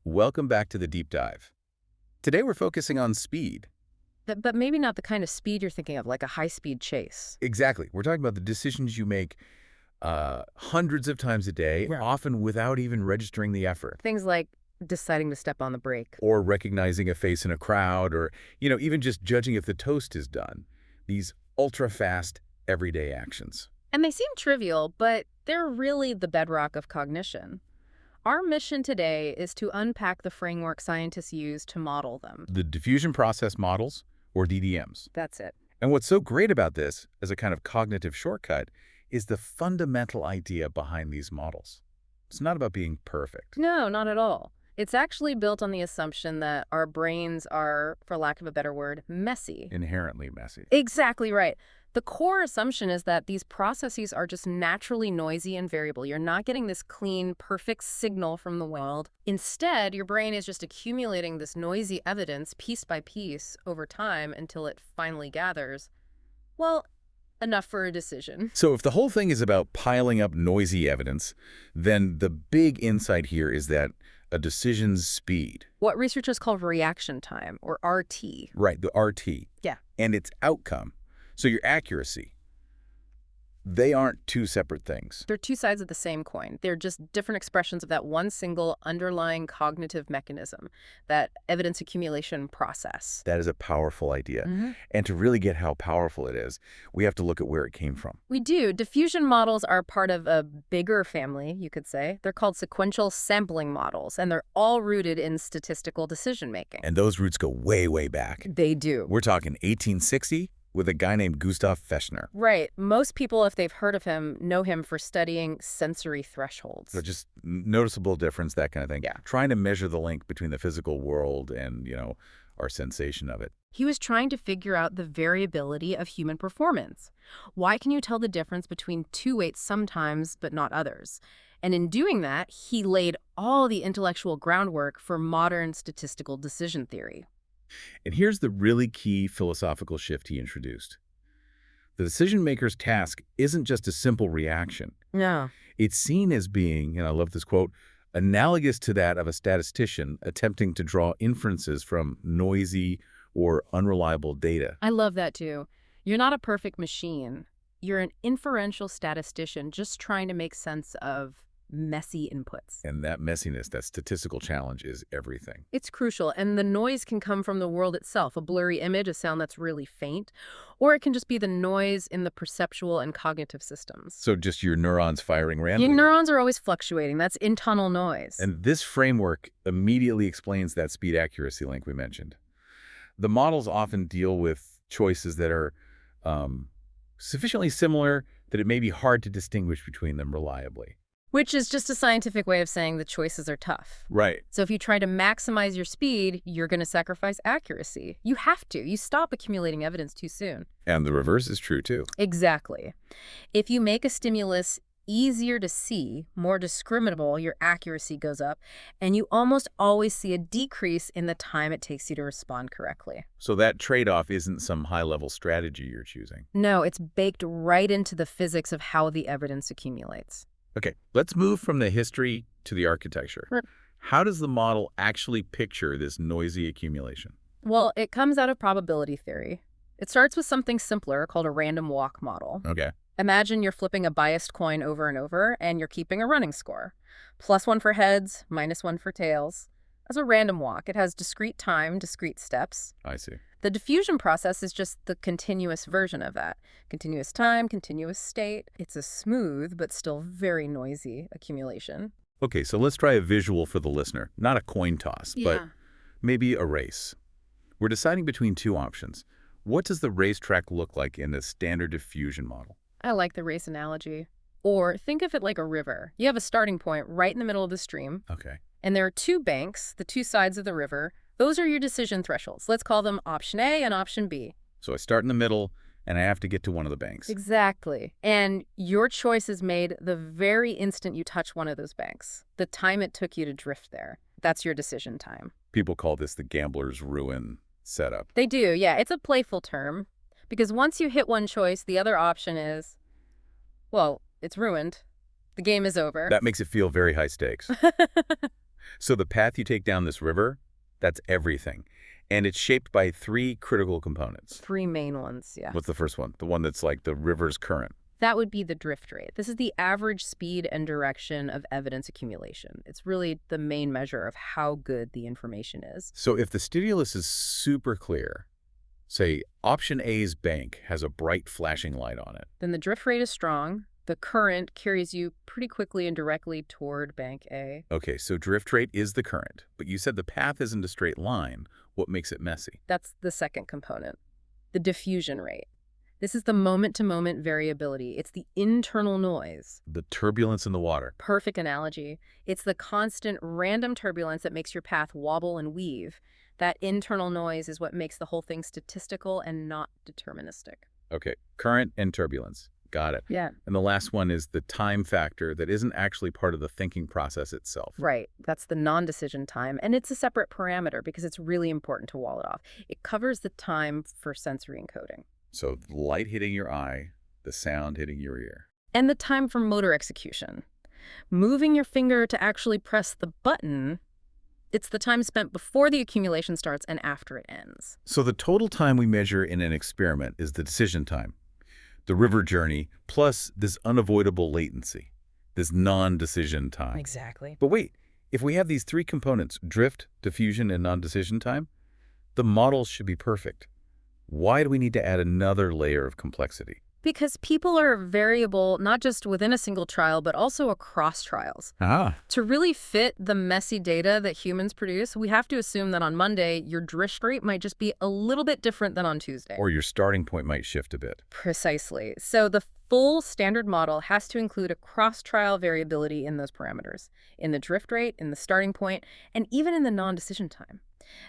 Welcome back to the deep dive. Today we're focusing on speed. But maybe not the kind of speed you're thinking of, like a high-speed chase. Exactly. We're talking about the decisions you make hundreds of times a day, Right. often without even registering the effort, Things like deciding to step on the brake. or recognizing a face in a crowd, or, even just judging if the toast is done. These ultra-fast, everyday actions. And they seem trivial, but they're really the bedrock of cognition. Our mission today is to unpack the framework scientists use to model them. The diffusion process models, or DDMs. That's it. And what's so great about this, as a kind of cognitive shortcut, is the fundamental idea behind these models. It's not about being perfect. No, not at all. It's actually built on the assumption that our brains are, for lack of a better word, messy. Inherently messy. Exactly right. The core assumption is that these processes are just naturally noisy and variable. You're not getting this clean, perfect signal from the world. Instead, your brain is just accumulating this noisy evidence piece by piece over time until it finally gathers, well, enough for a decision. So if the whole thing is about piling up noisy evidence, then the big insight here is that a decision's speed. What researchers call reaction time, or RT. Right, the RT. Yeah. And its outcome. So your accuracy. They aren't two separate things. They're two sides of the same coin. They're just different expressions of that one single underlying cognitive mechanism, that evidence accumulation process. That is a powerful idea. Mm-hmm. And to really get how powerful it is, we have to look at where it came from. We do. Diffusion models are part of a bigger family, you could say. They're called sequential sampling models, and they're all rooted in statistical decision-making. And those roots go way, way back. They do. We're talking 1860 with a guy named Gustav Fechner. Right. Most people, if they've heard of him, know him for studying sensory thresholds. So just noticeable difference, that kind of thing. Yeah. Trying to measure the link between the physical world and, our sensation of it. He was trying to figure out the variability of human performance. Why can you tell the difference between two weights sometimes but not others? And in doing that, he laid all the intellectual groundwork for modern statistical decision theory. And here's the really key philosophical shift he introduced. The decision-maker's task isn't just a simple reaction. Yeah. It's seen as being, and I love this quote, analogous to that of a statistician attempting to draw inferences from noisy or unreliable data. I love that too. You're not a perfect machine. You're an inferential statistician just trying to make sense of messy inputs. And that messiness, that statistical challenge, is everything. It's crucial, and the noise can come from the world itself, a blurry image, a sound that's really faint, or it can just be the noise in the perceptual and cognitive systems. So just your neurons firing randomly. Your neurons are always fluctuating. That's in-tunnel noise. And this framework immediately explains that speed accuracy link we mentioned. The models often deal with choices that are sufficiently similar that it may be hard to distinguish between them reliably. Which is just a scientific way of saying the choices are tough. Right. So if you try to maximize your speed, you're going to sacrifice accuracy. You have to. You stop accumulating evidence too soon. And the reverse is true, too. Exactly. If you make a stimulus easier to see, more discriminable, your accuracy goes up, and you almost always see a decrease in the time it takes you to respond correctly. So that trade-off isn't some high-level strategy you're choosing. No, it's baked right into the physics of how the evidence accumulates. Okay, let's move from the history to the architecture. Sure. How does the model actually picture this noisy accumulation? Well, it comes out of probability theory. It starts with something simpler called a random walk model. Okay. Imagine you're flipping a biased coin over and over, and you're keeping a running score. +1 for heads, -1 for tails. As a random walk, it has discrete time, discrete steps. I see. The diffusion process is just the continuous version of that. Continuous time, continuous state. It's a smooth but still very noisy accumulation. Okay, so let's try a visual for the listener. Not a coin toss, but maybe a race. We're deciding between two options. What does the racetrack look like in the standard diffusion model? I like the race analogy. Or think of it like a river. You have a starting point right in the middle of the stream, Okay. and there are two banks, the two sides of the river. Those are your decision thresholds. Let's call them option A and option B. So I start in the middle, and I have to get to one of the banks. Exactly. And your choice is made the very instant you touch one of those banks. The time it took you to drift there. That's your decision time. People call this the gambler's ruin setup. They do, yeah. It's a playful term. Because once you hit one choice, the other option is, well, it's ruined. The game is over. That makes it feel very high stakes. So the path you take down this river, that's everything. And it's shaped by three critical components. Three main ones, yeah. What's the first one? The one that's like the river's current. That would be the drift rate. This is the average speed and direction of evidence accumulation. It's really the main measure of how good the information is. So if the stimulus is super clear, say option A's bank has a bright flashing light on it. Then the drift rate is strong. The current carries you pretty quickly and directly toward bank A. Okay, so drift rate is the current, but you said the path isn't a straight line. What makes it messy? That's the second component, the diffusion rate. This is the moment-to-moment variability. It's the internal noise. The turbulence in the water. Perfect analogy. It's the constant random turbulence that makes your path wobble and weave. That internal noise is what makes the whole thing statistical and not deterministic. Okay, current and turbulence. Got it. Yeah. And the last one is the time factor that isn't actually part of the thinking process itself. Right. That's the non-decision time. And it's a separate parameter because it's really important to wall it off. It covers the time for sensory encoding. So the light hitting your eye, the sound hitting your ear. And the time for motor execution. Moving your finger to actually press the button, it's the time spent before the accumulation starts and after it ends. So the total time we measure in an experiment is the decision time, the river journey, plus this unavoidable latency, this non-decision time. Exactly. But wait, if we have these three components, drift, diffusion, and non-decision time, the models should be perfect. Why do we need to add another layer of complexity? Because people are variable not just within a single trial, but also across trials. To really fit the messy data that humans produce, we have to assume that on Monday, your drift rate might just be a little bit different than on Tuesday. Or your starting point might shift a bit. Precisely. So the full standard model has to include a cross-trial variability in those parameters, in the drift rate, in the starting point, and even in the non-decision time.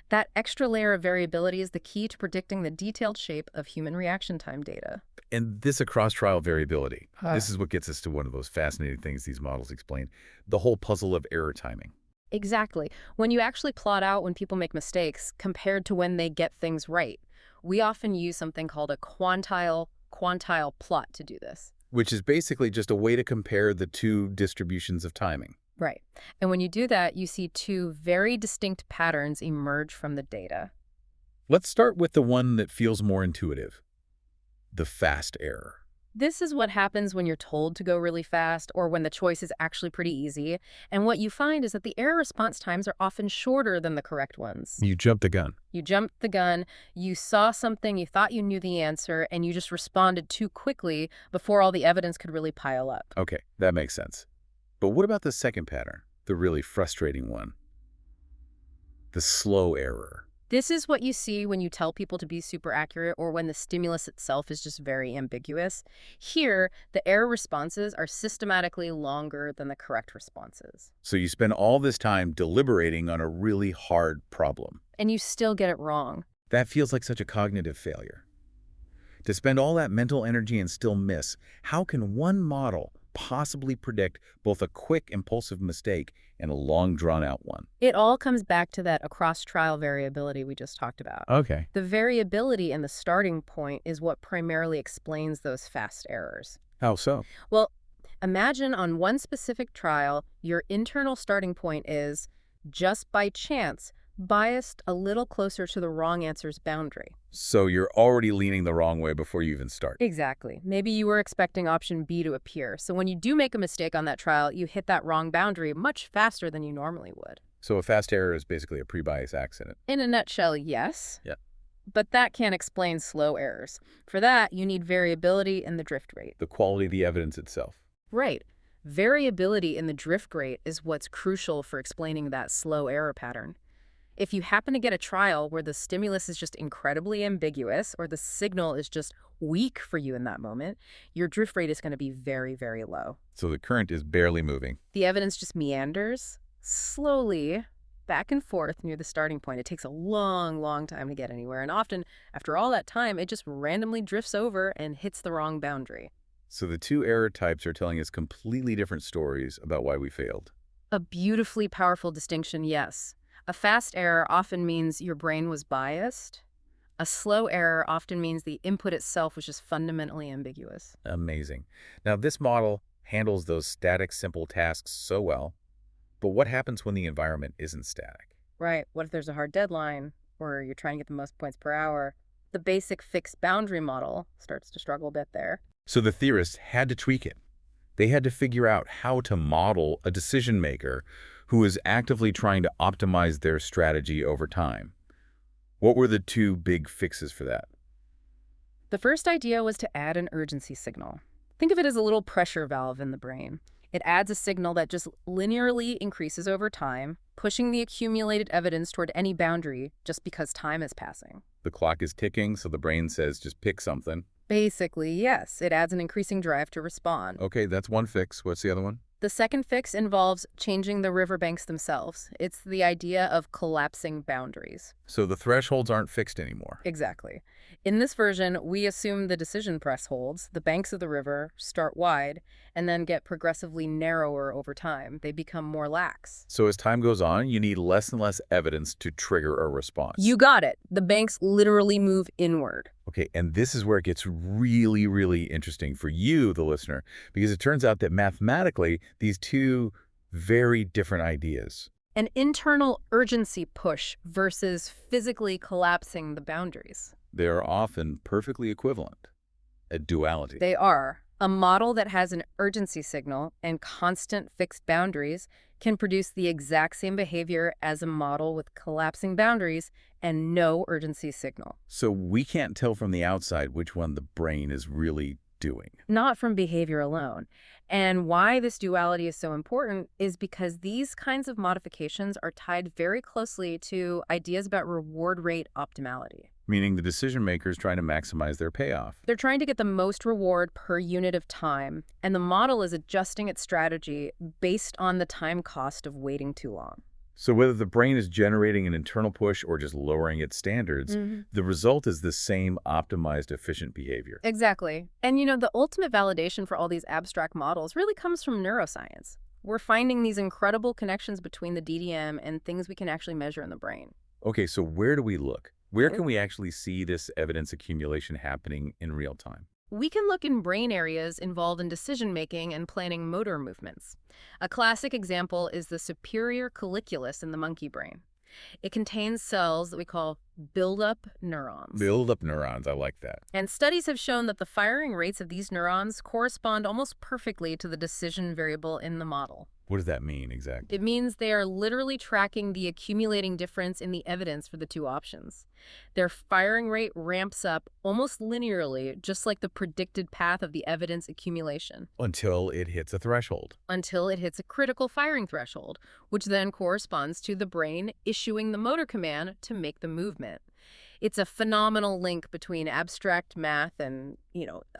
That extra layer of variability is the key to predicting the detailed shape of human reaction time data. And this across-trial variability, this is what gets us to one of those fascinating things these models explain, the whole puzzle of error timing. Exactly. When you actually plot out when people make mistakes compared to when they get things right, we often use something called a quantile plot to do this. Which is basically just a way to compare the two distributions of timing. Right. And when you do that, you see two very distinct patterns emerge from the data. Let's start with the one that feels more intuitive, the fast error. This is what happens when you're told to go really fast or when the choice is actually pretty easy. And what you find is that the error response times are often shorter than the correct ones. You jumped the gun. You jumped the gun, you saw something, you thought you knew the answer, and you just responded too quickly before all the evidence could really pile up. Okay, that makes sense. But what about the second pattern, the really frustrating one? The slow error. This is what you see when you tell people to be super accurate or when the stimulus itself is just very ambiguous. Here, the error responses are systematically longer than the correct responses. So you spend all this time deliberating on a really hard problem. And you still get it wrong. That feels like such a cognitive failure. To spend all that mental energy and still miss, how can one model possibly predict both a quick, impulsive mistake and a long, drawn-out one? It all comes back to that across-trial variability we just talked about. Okay. The variability in the starting point is what primarily explains those fast errors. How so? Well, imagine on one specific trial, your internal starting point is, just by chance, biased a little closer to the wrong answer's boundary. So you're already leaning the wrong way before you even start. Exactly. Maybe you were expecting option B to appear. So when you do make a mistake on that trial, you hit that wrong boundary much faster than you normally would. So a fast error is basically a pre-bias accident. In a nutshell, yes. Yeah. But that can't explain slow errors. For that, you need variability in the drift rate. The quality of the evidence itself. Right. Variability in the drift rate is what's crucial for explaining that slow error pattern. If you happen to get a trial where the stimulus is just incredibly ambiguous or the signal is just weak for you in that moment, your drift rate is going to be very, very low. So the current is barely moving. The evidence just meanders slowly back and forth near the starting point. It takes a long, long time to get anywhere. And often, after all that time, it just randomly drifts over and hits the wrong boundary. So the two error types are telling us completely different stories about why we failed. A beautifully powerful distinction, yes. A fast error often means your brain was biased. A slow error often means the input itself was just fundamentally ambiguous. Amazing. Now, this model handles those static, simple tasks so well. But what happens when the environment isn't static? Right. What if there's a hard deadline or you're trying to get the most points per hour? The basic fixed boundary model starts to struggle a bit there. So the theorists had to tweak it. They had to figure out how to model a decision maker who is actively trying to optimize their strategy over time. What were the two big fixes for that? The first idea was to add an urgency signal. Think of it as a little pressure valve in the brain. It adds a signal that just linearly increases over time, pushing the accumulated evidence toward any boundary just because time is passing. The clock is ticking, so the brain says just pick something. Basically, yes, it adds an increasing drive to respond. Okay, that's one fix. What's the other one? The second fix involves changing the riverbanks themselves. It's the idea of collapsing boundaries. So the thresholds aren't fixed anymore. Exactly. In this version, we assume the decision thresholds, the banks of the river, start wide and then get progressively narrower over time. They become more lax. So as time goes on, you need less and less evidence to trigger a response. You got it. The banks literally move inward. Okay, and this is where it gets really, really interesting for you, the listener, because it turns out that mathematically, these two very different ideas. An internal urgency push versus physically collapsing the boundaries. They are often perfectly equivalent, a duality. They are. A model that has an urgency signal and constant fixed boundaries can produce the exact same behavior as a model with collapsing boundaries and no urgency signal. So we can't tell from the outside which one the brain is really doing. Not from behavior alone. And why this duality is so important is because these kinds of modifications are tied very closely to ideas about reward rate optimality. Meaning the decision maker is trying to maximize their payoff. They're trying to get the most reward per unit of time, and the model is adjusting its strategy based on the time cost of waiting too long. So whether the brain is generating an internal push or just lowering its standards, the result is the same optimized, efficient behavior. Exactly. And the ultimate validation for all these abstract models really comes from neuroscience. We're finding these incredible connections between the DDM and things we can actually measure in the brain. Okay, so where do we look? Where can we actually see this evidence accumulation happening in real time? We can look in brain areas involved in decision-making and planning motor movements. A classic example is the superior colliculus in the monkey brain. It contains cells that we call build-up neurons. Build-up neurons, I like that. And studies have shown that the firing rates of these neurons correspond almost perfectly to the decision variable in the model. What does that mean exactly? It means they are literally tracking the accumulating difference in the evidence for the two options. Their firing rate ramps up almost linearly, just like the predicted path of the evidence accumulation. Until it hits a threshold. Until it hits a critical firing threshold, which then corresponds to the brain issuing the motor command to make the movement. It's a phenomenal link between abstract math and,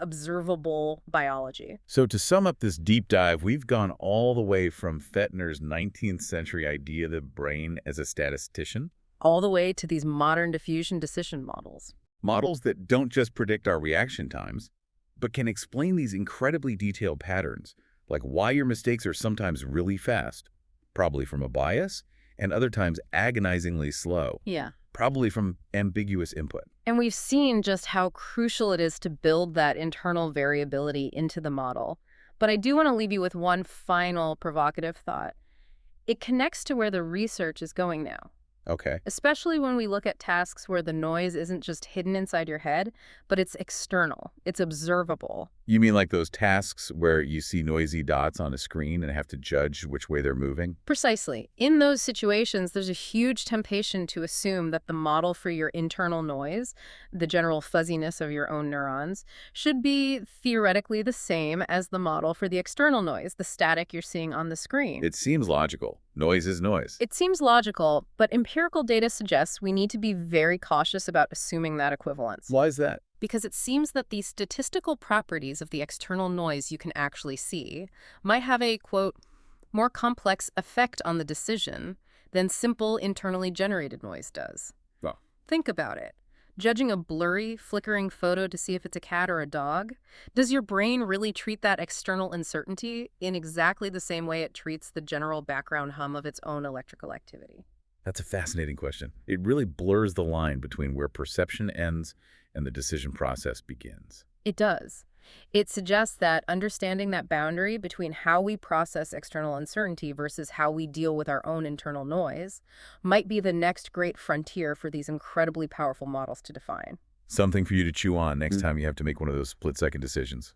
observable biology. So to sum up this deep dive, we've gone all the way from Fettner's 19th century idea of the brain as a statistician, all the way to these modern diffusion decision models. Models that don't just predict our reaction times, but can explain these incredibly detailed patterns, like why your mistakes are sometimes really fast, probably from a bias, and other times agonizingly slow. Yeah. Probably from ambiguous input. And we've seen just how crucial it is to build that internal variability into the model. But I do want to leave you with one final provocative thought. It connects to where the research is going now. Okay. Especially when we look at tasks where the noise isn't just hidden inside your head, but it's external, it's observable. You mean like those tasks where you see noisy dots on a screen and have to judge which way they're moving? Precisely. In those situations, there's a huge temptation to assume that the model for your internal noise, the general fuzziness of your own neurons, should be theoretically the same as the model for the external noise, the static you're seeing on the screen. It seems logical. Noise is noise. It seems logical, but empirical data suggests we need to be very cautious about assuming that equivalence. Why is that? Because it seems that the statistical properties of the external noise you can actually see might have a, quote, more complex effect on the decision than simple internally generated noise does. Oh. Think about it. Judging a blurry, flickering photo to see if it's a cat or a dog, does your brain really treat that external uncertainty in exactly the same way it treats the general background hum of its own electrical activity? That's a fascinating question. It really blurs the line between where perception ends and the decision process begins. It does. It suggests that understanding that boundary between how we process external uncertainty versus how we deal with our own internal noise might be the next great frontier for these incredibly powerful models to define. Something for you to chew on next time you have to make one of those split-second decisions.